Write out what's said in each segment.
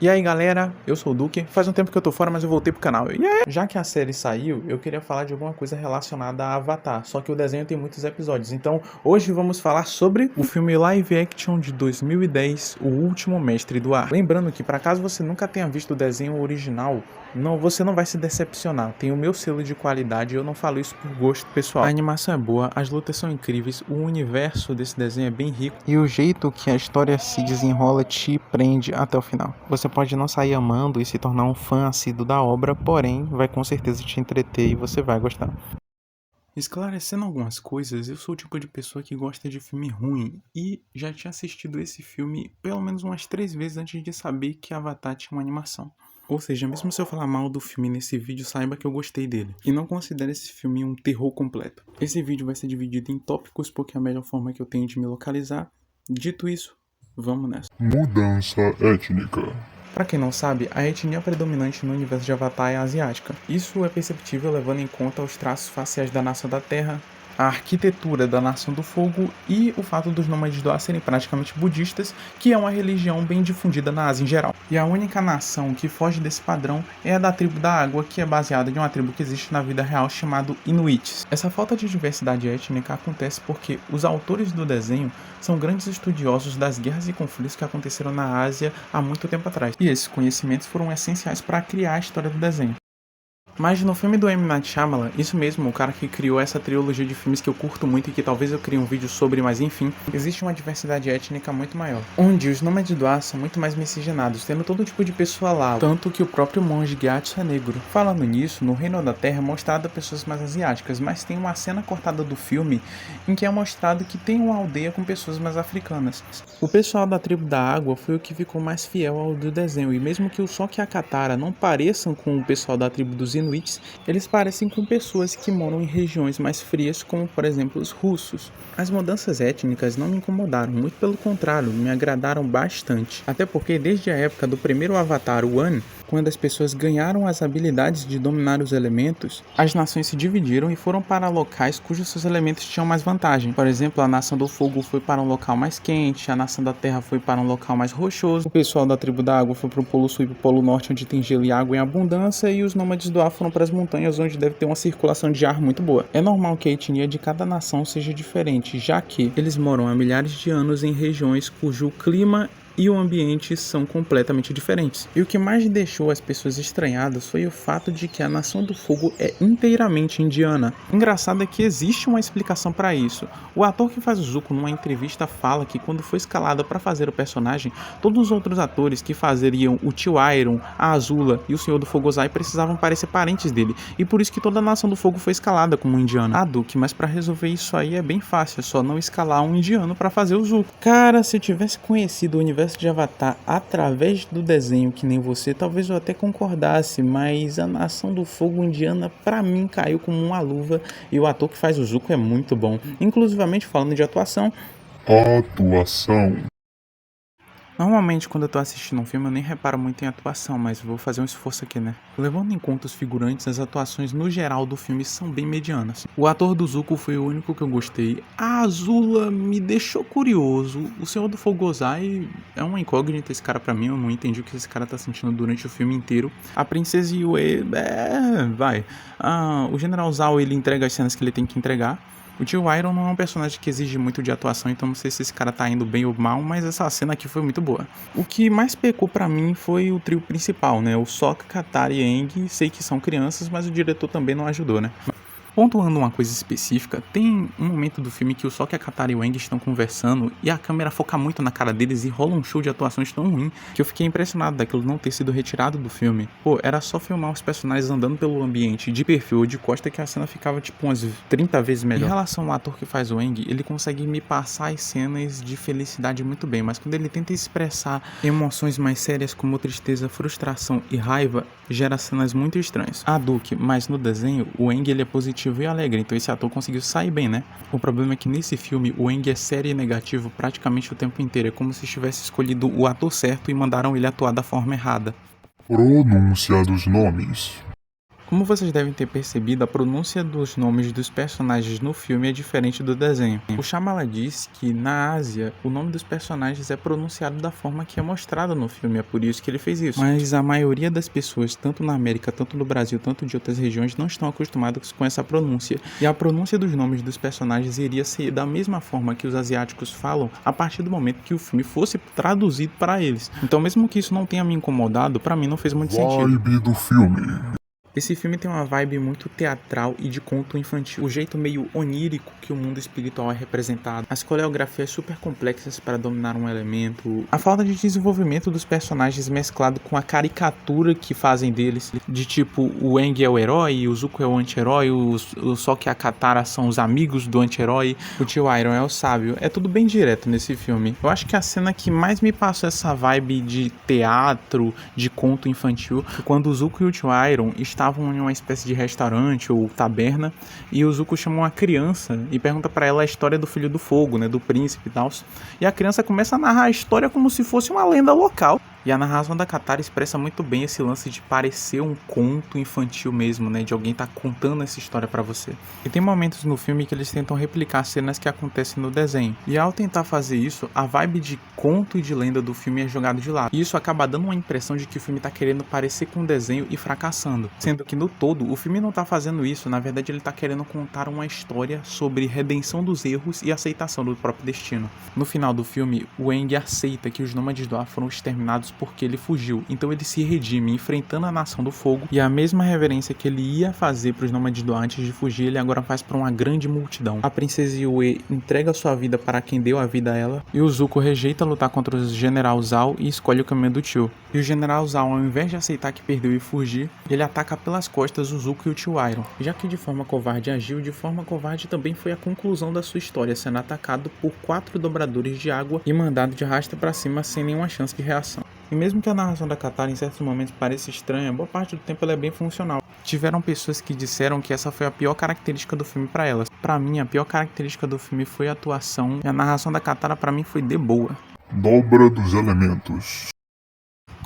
E aí galera, eu sou o Duque, faz um tempo que eu tô fora, mas eu voltei pro canal. E aí? Já que a série saiu, eu queria falar de alguma coisa relacionada a Avatar, só que o desenho tem muitos episódios, então hoje vamos falar sobre o filme live action de 2010, O Último Mestre do Ar. Lembrando que, para caso você nunca tenha visto o desenho original, você não vai se decepcionar, tem o meu selo de qualidade e eu não falo isso por gosto pessoal. A animação é boa, as lutas são incríveis, o universo desse desenho é bem rico e o jeito que a história se desenrola te prende até o final. Você pode não sair amando e se tornar um fã assíduo da obra, porém vai com certeza te entreter e você vai gostar. Esclarecendo algumas coisas, eu sou o tipo de pessoa que gosta de filme ruim e já tinha assistido esse filme pelo menos umas 3 vezes antes de saber que Avatar tinha uma animação. Ou seja, mesmo se eu falar mal do filme nesse vídeo, saiba que eu gostei dele. E não considere esse filme um terror completo. Esse vídeo vai ser dividido em tópicos porque é a melhor forma que eu tenho de me localizar. Dito isso, vamos nessa. Mudança étnica. Para quem não sabe, a etnia predominante no universo de Avatar é asiática. Isso é perceptível levando em conta os traços faciais da Nação da Terra, a arquitetura da Nação do Fogo e o fato dos nômades do ar serem praticamente budistas, que é uma religião bem difundida na Ásia em geral. E a única nação que foge desse padrão é a da tribo da água, que é baseada em uma tribo que existe na vida real chamado Inuits. Essa falta de diversidade étnica acontece porque os autores do desenho são grandes estudiosos das guerras e conflitos que aconteceram na Ásia há muito tempo atrás. E esses conhecimentos foram essenciais para criar a história do desenho. Mas no filme do M. Night Shyamalan, isso mesmo, o cara que criou essa trilogia de filmes que eu curto muito e que talvez eu crie um vídeo sobre, mas enfim, existe uma diversidade étnica muito maior, onde os nômades do ar são muito mais miscigenados, tendo todo tipo de pessoa lá, tanto que o próprio monge Gyatso é negro. Falando nisso, no Reino da Terra é mostrado pessoas mais asiáticas, mas tem uma cena cortada do filme em que é mostrado que tem uma aldeia com pessoas mais africanas. O pessoal da tribo da água foi o que ficou mais fiel ao do desenho, e mesmo que o Sokka e a Katara não pareçam com o pessoal da tribo dos Inuits, eles parecem com pessoas que moram em regiões mais frias, como por exemplo os russos. As mudanças étnicas não me incomodaram, muito pelo contrário, me agradaram bastante. Até porque desde a época do primeiro Avatar, o One, quando as pessoas ganharam as habilidades de dominar os elementos, as nações se dividiram e foram para locais cujos seus elementos tinham mais vantagem. Por exemplo, a Nação do Fogo foi para um local mais quente, a Nação da Terra foi para um local mais rochoso, o pessoal da tribo da água foi para o Polo Sul e para o Polo Norte, onde tem gelo e água em abundância, e os nômades do ar foram para as montanhas, onde deve ter uma circulação de ar muito boa. É normal que a etnia de cada nação seja diferente, já que eles moram há milhares de anos em regiões cujo clima e o ambiente são completamente diferentes. E o que mais deixou as pessoas estranhadas foi o fato de que a Nação do Fogo é inteiramente indiana. Engraçado é que existe uma explicação para isso. O ator que faz o Zuko numa entrevista fala que quando foi escalado para fazer o personagem, todos os outros atores que fazeriam o Tio Iron, a Azula e o Senhor do Fogo Ozai precisavam parecer parentes dele, e por isso que toda a Nação do Fogo foi escalada como indiana. Ah, Duque, mas para resolver isso aí é bem fácil, é só não escalar um indiano para fazer o Zuko. Cara, se eu tivesse conhecido o universo de Avatar através do desenho que nem você, talvez eu até concordasse, mas a Nação do Fogo indiana pra mim caiu como uma luva e o ator que faz o Zuko é muito bom. Inclusivamente falando de atuação, normalmente quando eu tô assistindo um filme eu nem reparo muito em atuação, mas vou fazer um esforço aqui, né? Levando em conta os figurantes, as atuações no geral do filme são bem medianas. O ator do Zuko foi o único que eu gostei. A Azula me deixou curioso. O Senhor do Fogo Ozai é uma incógnita esse cara pra mim, eu não entendi o que esse cara tá sentindo durante o filme inteiro. A Princesa Yue, vai. O General Zhao, ele entrega as cenas que ele tem que entregar. O Tio Iron não é um personagem que exige muito de atuação, então não sei se esse cara tá indo bem ou mal, mas essa cena aqui foi muito boa. O que mais pecou pra mim foi o trio principal, né? O Sokka, Katara e Aang, sei que são crianças, mas o diretor também não ajudou, né? Pontuando uma coisa específica, tem um momento do filme que o Sokka, a Katara e o Aang estão conversando e a câmera foca muito na cara deles e rola um show de atuações tão ruim que eu fiquei impressionado daquilo não ter sido retirado do filme. Pô, era só filmar os personagens andando pelo ambiente de perfil ou de costa que a cena ficava tipo umas 30 vezes melhor. Em relação ao ator que faz o Aang, ele consegue me passar as cenas de felicidade muito bem, mas quando ele tenta expressar emoções mais sérias como tristeza, frustração e raiva, gera cenas muito estranhas. Duque, mas no desenho, o Aang ele é positivo e alegre, então esse ator conseguiu sair bem, né? O problema é que nesse filme o Aang é sério e negativo praticamente o tempo inteiro, é como se tivesse escolhido o ator certo e mandaram ele atuar da forma errada. Pronúncia dos nomes. Como vocês devem ter percebido, a pronúncia dos nomes dos personagens no filme é diferente do desenho. O Shyamalan diz que na Ásia, o nome dos personagens é pronunciado da forma que é mostrado no filme, é por isso que ele fez isso. Mas a maioria das pessoas, tanto na América, tanto no Brasil, tanto de outras regiões, não estão acostumadas com essa pronúncia. E a pronúncia dos nomes dos personagens iria ser da mesma forma que os asiáticos falam a partir do momento que o filme fosse traduzido para eles. Então, mesmo que isso não tenha me incomodado, para mim não fez muito sentido. Vibe do filme. Esse filme tem uma vibe muito teatral e de conto infantil. O jeito meio onírico que o mundo espiritual é representado. As coreografias super complexas para dominar um elemento. A falta de desenvolvimento dos personagens mesclado com a caricatura que fazem deles. De tipo, o Aang é o herói, o Zuko é o anti-herói, o Sokka e a Katara são os amigos do anti-herói, o tio Iron é o sábio. É tudo bem direto nesse filme. Eu acho que a cena que mais me passou essa vibe de teatro, de conto infantil, foi quando o Zuko e o tio Iron estavam em uma espécie de restaurante ou taberna e o Zuko chama uma criança e pergunta pra ela a história do filho do fogo, né, do príncipe e tal. E a criança começa a narrar a história como se fosse uma lenda local. E a narração da Katara expressa muito bem esse lance de parecer um conto infantil mesmo, né? De alguém tá contando essa história pra você. E tem momentos no filme que eles tentam replicar cenas que acontecem no desenho. E ao tentar fazer isso, a vibe de conto e de lenda do filme é jogada de lado. E isso acaba dando uma impressão de que o filme tá querendo parecer com um desenho e fracassando. Sendo que no todo, o filme não tá fazendo isso. Na verdade, ele tá querendo contar uma história sobre redenção dos erros e aceitação do próprio destino. No final do filme, o Aang aceita que os nômades do ar foram exterminados porque ele fugiu, então ele se redime enfrentando a Nação do Fogo, e a mesma reverência que ele ia fazer para os nômades do ar antes de fugir, ele agora faz para uma grande multidão. A princesa Yue entrega sua vida para quem deu a vida a ela, e o Zuko rejeita lutar contra o General Zhao e escolhe o caminho do tio. E o General Zhao, ao invés de aceitar que perdeu e fugir, ele ataca pelas costas o Zuko e o tio Iron. Já que de forma covarde agiu, de forma covarde também foi a conclusão da sua história, sendo atacado por 4 dobradores de água e mandado de arrasta para cima sem nenhuma chance de reação. E mesmo que a narração da Katara em certos momentos pareça estranha, boa parte do tempo ela é bem funcional. Tiveram pessoas que disseram que essa foi a pior característica do filme para elas. Para mim, a pior característica do filme foi a atuação, e a narração da Katara para mim foi de boa. Dobra dos elementos.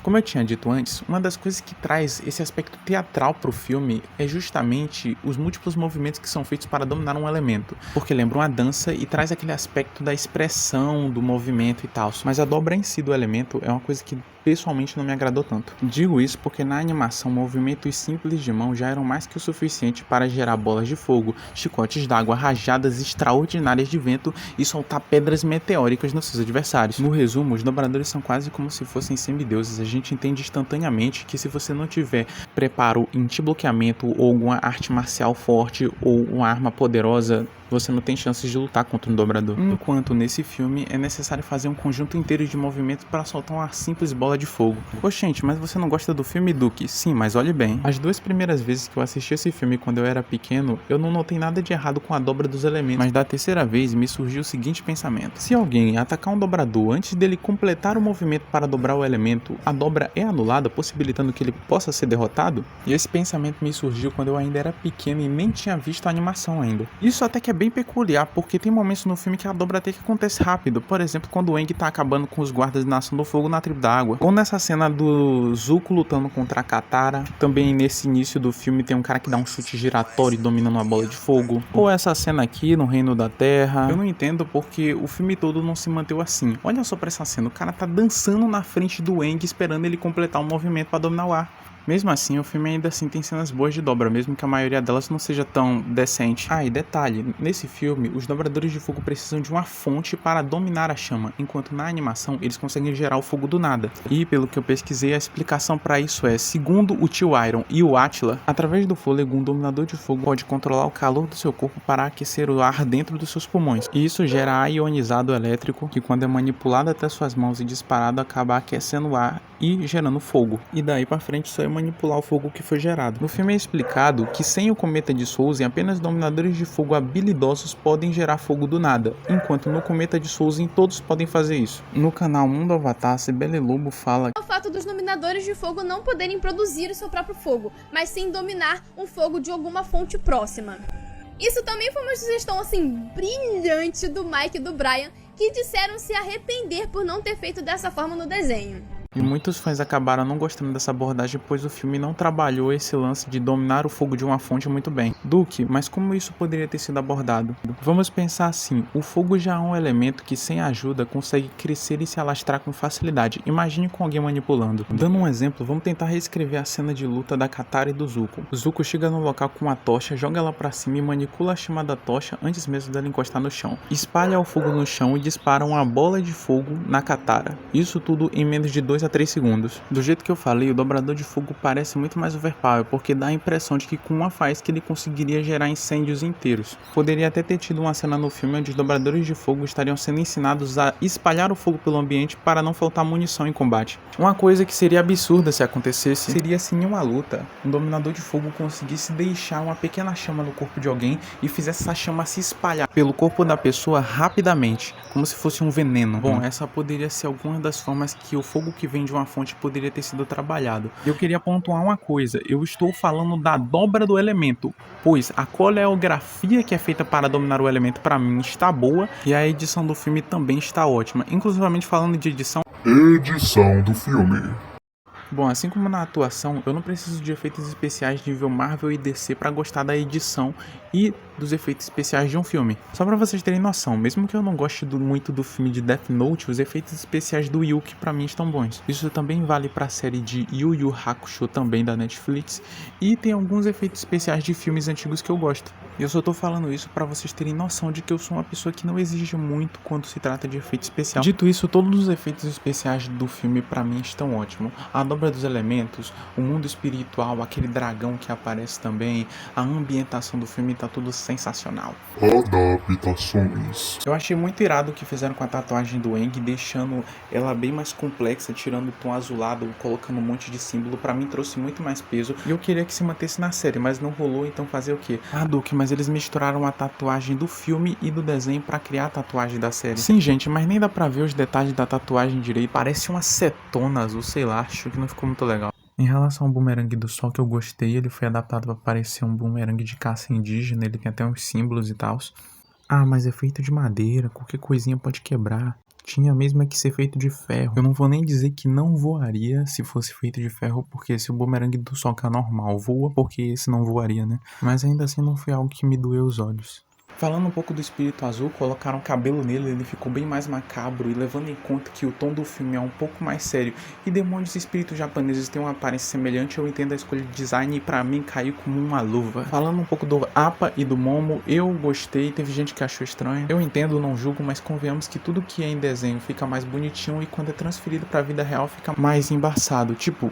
Como eu tinha dito antes, uma das coisas que traz esse aspecto teatral pro filme é justamente os múltiplos movimentos que são feitos para dominar um elemento, porque lembra uma dança e traz aquele aspecto da expressão, do movimento e tal, mas a dobra em si do elemento é uma coisa que pessoalmente não me agradou tanto. Digo isso porque na animação movimentos simples de mão já eram mais que o suficiente para gerar bolas de fogo, chicotes d'água, rajadas extraordinárias de vento e soltar pedras meteóricas nos seus adversários. No resumo, os dobradores são quase como se fossem semideuses. A gente entende instantaneamente que se você não tiver preparo em anti-bloqueamento ou alguma arte marcial forte ou uma arma poderosa, você não tem chances de lutar contra um dobrador. Enquanto nesse filme é necessário fazer um conjunto inteiro de movimentos para soltar uma simples bola de fogo. Oxente, mas você não gosta do filme, Duque? Sim, mas olhe bem. As 2 primeiras vezes que eu assisti esse filme quando eu era pequeno, eu não notei nada de errado com a dobra dos elementos, mas da terceira vez me surgiu o seguinte pensamento: se alguém atacar um dobrador antes dele completar o movimento para dobrar o elemento, a dobra é anulada, possibilitando que ele possa ser derrotado? E esse pensamento me surgiu quando eu ainda era pequeno e nem tinha visto a animação ainda. Isso até que é bem peculiar, porque tem momentos no filme que a dobra até que acontece rápido. Por exemplo, quando o Aang tá acabando com os guardas da Nação do Fogo na tribo da água. Ou nessa cena do Zuko lutando contra a Katara. Também nesse início do filme tem um cara que dá um chute giratório dominando uma bola de fogo. Ou essa cena aqui no Reino da Terra. Eu não entendo porque o filme todo não se manteve assim. Olha só pra essa cena, o cara tá dançando na frente do Aang esperando ele completar um movimento pra dominar o ar. Mesmo assim, o filme ainda assim tem cenas boas de dobra, mesmo que a maioria delas não seja tão decente. Ah, e detalhe, nesse filme, os dobradores de fogo precisam de uma fonte para dominar a chama, enquanto na animação eles conseguem gerar o fogo do nada. E pelo que eu pesquisei, a explicação para isso é, segundo o tio Iron e o Attila, através do fôlego, um dominador de fogo pode controlar o calor do seu corpo para aquecer o ar dentro dos seus pulmões. E isso gera ar ionizado elétrico, que quando é manipulado até suas mãos e disparado, acaba aquecendo o ar e gerando fogo. E daí pra frente só é manipular o fogo que foi gerado. No filme é explicado que sem o cometa de Souzen, apenas dominadores de fogo habilidosos podem gerar fogo do nada, enquanto no cometa de Souzen todos podem fazer isso. No canal Mundo Avatar, Cibele Lobo fala o fato dos dominadores de fogo não poderem produzir o seu próprio fogo, mas sim dominar um fogo de alguma fonte próxima. Isso também foi uma sugestão assim brilhante do Mike e do Brian, que disseram se arrepender por não ter feito dessa forma no desenho. E muitos fãs acabaram não gostando dessa abordagem, pois o filme não trabalhou esse lance de dominar o fogo de uma fonte muito bem. Duque, mas como isso poderia ter sido abordado? Vamos pensar assim, o fogo já é um elemento que sem ajuda consegue crescer e se alastrar com facilidade. Imagine com alguém manipulando. Dando um exemplo, vamos tentar reescrever a cena de luta da Katara e do Zuko. O Zuko chega no local com a tocha, joga ela pra cima e manipula a chama da tocha antes mesmo dela encostar no chão. Espalha o fogo no chão e dispara uma bola de fogo na Katara. Isso tudo em menos de 2 a 3 segundos. Do jeito que eu falei, o dobrador de fogo parece muito mais overpower, porque dá a impressão de que com uma faísca ele conseguiria gerar incêndios inteiros. Poderia até ter tido uma cena no filme onde os dobradores de fogo estariam sendo ensinados a espalhar o fogo pelo ambiente para não faltar munição em combate. Uma coisa que seria absurda se acontecesse seria se em uma luta, um dominador de fogo conseguisse deixar uma pequena chama no corpo de alguém e fizesse essa chama se espalhar pelo corpo da pessoa rapidamente, como se fosse um veneno. Bom, essa poderia ser alguma das formas que o fogo que vem de uma fonte poderia ter sido trabalhado. Eu queria pontuar uma coisa, eu estou falando da dobra do elemento, pois a coreografia que é feita para dominar o elemento para mim está boa e a edição do filme também está ótima. Inclusivamente falando de edição do filme. Bom, assim como na atuação, eu não preciso de efeitos especiais de nível Marvel e DC para gostar da edição e dos efeitos especiais de um filme. Só para vocês terem noção, mesmo que eu não goste muito do filme de Death Note, os efeitos especiais do Yuki para mim estão bons. Isso também vale para a série de Yu Yu Hakusho também da Netflix, e tem alguns efeitos especiais de filmes antigos que eu gosto. E eu só tô falando isso para vocês terem noção de que eu sou uma pessoa que não exige muito quando se trata de efeito especial. Dito isso, todos os efeitos especiais do filme para mim estão ótimos. A dobra dos elementos, o mundo espiritual, aquele dragão que aparece também, a ambientação do filme tá tudo sensacional. Adaptações. Eu achei muito irado o que fizeram com a tatuagem do Aang, deixando ela bem mais complexa, tirando o tom azulado, colocando um monte de símbolo. Pra mim trouxe muito mais peso e eu queria que se mantesse na série, mas não rolou, então fazer o quê? Ah, Duque, mas eles misturaram a tatuagem do filme e do desenho pra criar a tatuagem da série. Sim, gente, mas nem dá pra ver os detalhes da tatuagem direito. Parece uma acetona azul, sei lá, acho que não ficou muito legal. Em relação ao bumerangue do sol que eu gostei, ele foi adaptado para parecer um bumerangue de caça indígena, ele tem até uns símbolos e tal. Ah, mas é feito de madeira, qualquer coisinha pode quebrar. Tinha mesmo é que ser feito de ferro. Eu não vou nem dizer que não voaria se fosse feito de ferro, porque se o bumerangue do sol que é normal voa, porque esse não voaria, né? Mas ainda assim não foi algo que me doeu os olhos. Falando um pouco do espírito azul, colocaram cabelo nele, ele ficou bem mais macabro, e levando em conta que o tom do filme é um pouco mais sério e demônios e espíritos japoneses têm uma aparência semelhante, eu entendo a escolha de design e pra mim caiu como uma luva. Falando um pouco do Appa e do Momo, eu gostei, teve gente que achou estranho, eu entendo, não julgo, mas convenhamos que tudo que é em desenho fica mais bonitinho e quando é transferido pra vida real fica mais embaçado, tipo...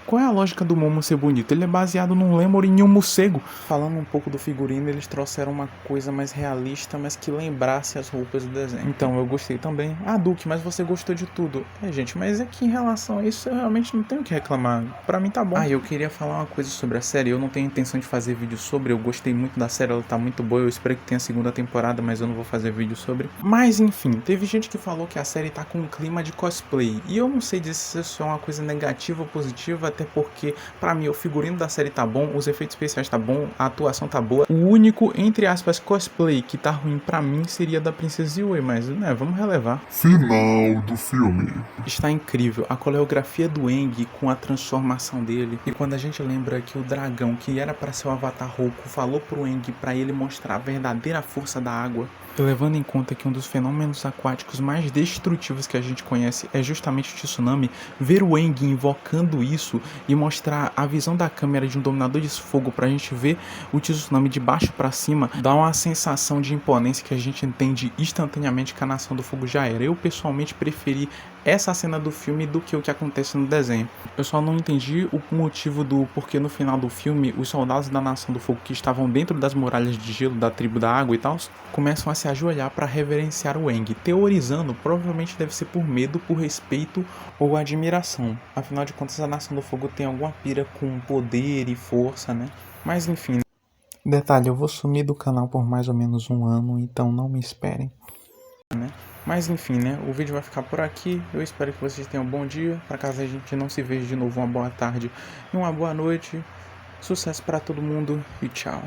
Qual é a lógica do Momo ser bonito? Ele é baseado num lemur e em um morcego. Falando um pouco do figurino, eles trouxeram uma coisa mais realista, mas que lembrasse as roupas do desenho. Então eu gostei também. Ah, Duque, mas você gostou de tudo. É, gente, mas é que em relação a isso eu realmente não tenho o que reclamar. Pra mim tá bom. Ah, eu queria falar uma coisa sobre a série. Eu não tenho intenção de fazer vídeo sobre. Eu gostei muito da série, ela tá muito boa. Eu espero que tenha a segunda temporada, mas eu não vou fazer vídeo sobre. Mas enfim, teve gente que falou que a série tá com um clima de cosplay. E eu não sei dizer se isso é uma coisa negativa ou positiva, até porque pra mim o figurino da série tá bom, os efeitos especiais tá bom, a atuação tá boa. O único, entre aspas, cosplay que tá ruim pra mim seria da Princesa Yue, mas né, vamos relevar. Final do filme. Está incrível, a coreografia do Aang com a transformação dele, e quando a gente lembra que o dragão, que era pra ser o Avatar Roku, falou pro Aang pra ele mostrar a verdadeira força da água, levando em conta que um dos fenômenos aquáticos mais destrutivos que a gente conhece é justamente o tsunami, ver o Aang invocando isso e mostrar a visão da câmera de um dominador de fogo pra gente ver o tsunami de baixo pra cima, dá uma sensação de imponência que a gente entende instantaneamente que a Nação do Fogo já era. Eu pessoalmente preferi essa cena do filme do que o que acontece no desenho. Eu só não entendi o motivo do porquê no final do filme os soldados da Nação do Fogo que estavam dentro das muralhas de gelo da tribo da água e tal, começam a se ajoelhar para reverenciar o Aang. Teorizando, provavelmente deve ser por medo, por respeito ou admiração. Afinal de contas, a Nação do Fogo tem alguma pira com poder e força, né? Mas enfim. Detalhe, eu vou sumir do canal por mais ou menos 1 ano, então não me esperem, né? Mas enfim, né? O vídeo vai ficar por aqui. Eu espero que vocês tenham um bom dia. Para caso a gente não se veja de novo, uma boa tarde e uma boa noite. Sucesso para todo mundo e tchau.